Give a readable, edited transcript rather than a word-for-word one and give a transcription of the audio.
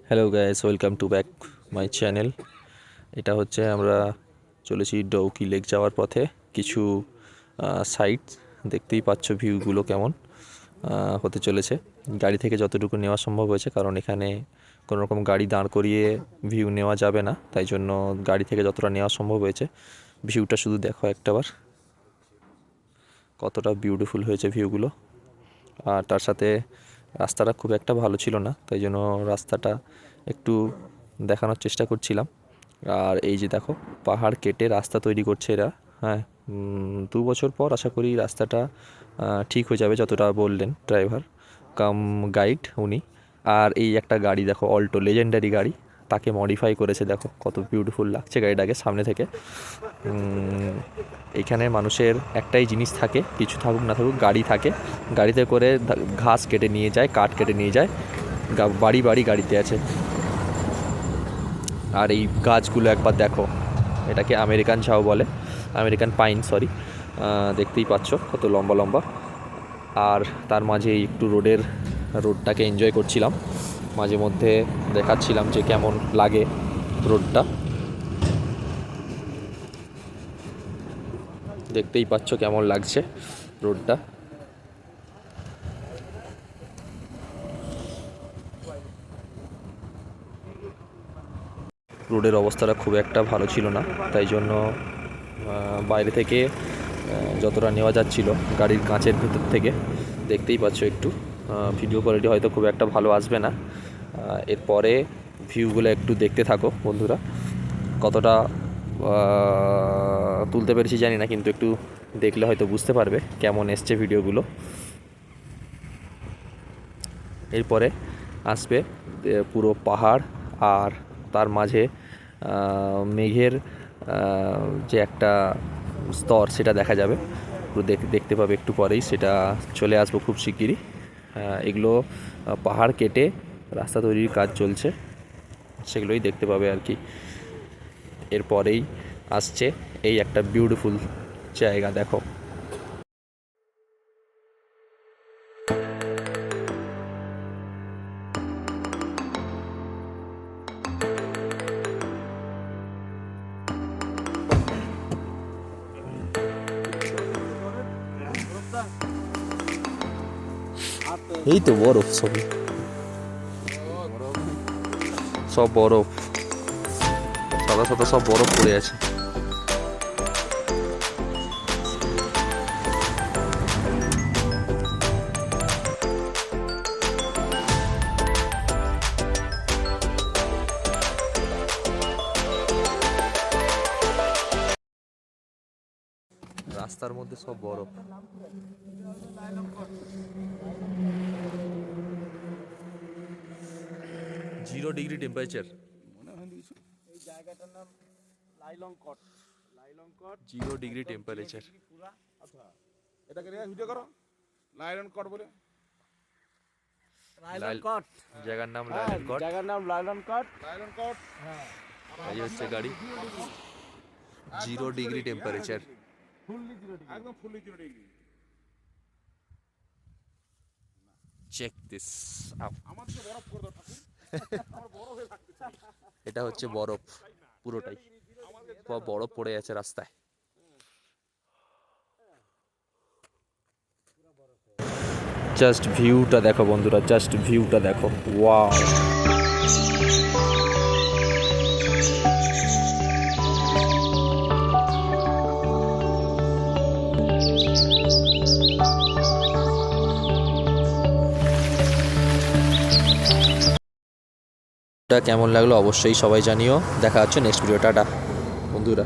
Hello guys, welcome to back my channel. এটা হচ্ছে আমরা চলেছি ডৌকি লেক যাওয়ার পথে। কিছু সাইট দেখতেই পাচ্ছ, ভিউগুলো কেমন হতে চলেছে। গাড়ি থেকে যতটুকু নেওয়া সম্ভব হয়েছে, কারণ এখানে কোনো রকম গাড়ি দাঁড় করিয়ে ভিউ নেওয়া যাবে না, তাই জন্য গাড়ি থেকে যতটা নেওয়া সম্ভব হয়েছে। ভিউটা শুধু দেখো একটাবার, কতটা বিউটিফুল হয়েছে ভিউগুলো। আর তার সাথে রাস্তাটা খুব একটা ভালো ছিল না, তাই জন্য রাস্তাটা একটু দেখানোর চেষ্টা করছিলাম। আর এই যে দেখো, পাহাড় কেটে রাস্তা তৈরি করছে এরা। হ্যাঁ, 2 বছর পর আশা করি রাস্তাটা ঠিক হয়ে যাবে, যতটা বললেন ড্রাইভার কাম গাইড উনি। আর এই একটা গাড়ি দেখো, অল্টো, লেজেন্ডারি গাড়ি, তাকে মডিফাই করেছে। দেখো কত বিউটিফুল লাগছে গাড়িটাকে সামনে থেকে। এইখানে মানুষের একটাই জিনিস থাকে, কিছু থাকুক না থাকুক, গাড়ি থাকে। গাড়িতে করে ঘাস কেটে নিয়ে যায়, কাঠ কেটে নিয়ে যায়, বাড়ি বাড়ি গাড়িতে আছে। আর এই গাছগুলো একবার দেখো, এটাকে আমেরিকান ঝাউ বলে, আমেরিকান পাইন, সরি। দেখতেই পাচ্ছ কত লম্বা লম্বা। আর তার মাঝে একটু রোডটাকে এনজয় করছিলাম, মাঝে মধ্যে দেখাচ্ছিলাম যে কেমন লাগে রোডটা। দেখতেই পাচ্ছ কেমন লাগছে রোডটা। রোডের অবস্থাটা খুব একটা ভালো ছিল না, তাই জন্য বাইরে থেকে যতটা নেওয়া যাচ্ছিল গাড়ির কাঁচের ভেতর থেকে, দেখতেই পাচ্ছ একটু ভিডিও কোয়ালিটি হয়তো খুব একটা ভালো আসবে না। এরপরে ভিউগুলো একটু দেখতে থাকো বন্ধুরা, কতটা তুলতে পেরেছি জানি না, কিন্তু একটু দেখলে হয়তো বুঝতে পারবে কেমন এসছে ভিডিওগুলো। এরপরে আসবে পুরো পাহাড়, আর তার মাঝে মেঘের যে একটা স্তর, সেটা দেখা যাবে, পুরো দেখতে পাবে একটু পরেই। সেটা চলে আসবো খুব শিগগিরই। এগুলো পাহাড় কেটে রাস্তা তৈরির কাজ চলছে, সেগুলোই দেখতে পাবে আর কি। এরপরেই আসছে এই একটা বিউটিফুল জায়গা, দেখো। এই তো বরফ, সব বরফ, সাদা সাদা সব বরফ পড়ে আছে। রাস্তার মধ্যে সব বরফ। 0 ডিগ্রি টেম্পারেচার। এই জায়গাটার নাম লাইলংকট। 0 ডিগ্রি টেম্পারেচার। এটাকে ভিডিও করো, লাইলংকট বলে। জায়গার নাম লাইলংকট। জায়গার নাম লাইলংকট। হ্যাঁ, এই হচ্ছে গাড়ি। 0 ডিগ্রি টেম্পারেচার। ফুললি 0 ডিগ্রি, একদম fully 0 degree. Check this out. আমাদের বরফ করে দাও ঠাকুর, আমার বরফে থাকতে চাই। এটা হচ্ছে বরফ, পুরোটাই বরফ পড়ে আছে রাস্তায়। জাস্ট ভিউটা দেখো বন্ধুরা, জাস্ট ভিউটা দেখো, ওয়াও। কেমন লাগলো অবশ্যই সবাই জানিও। দেখা হচ্ছে নেক্সট ভিডিও। টাটা বন্ধুরা।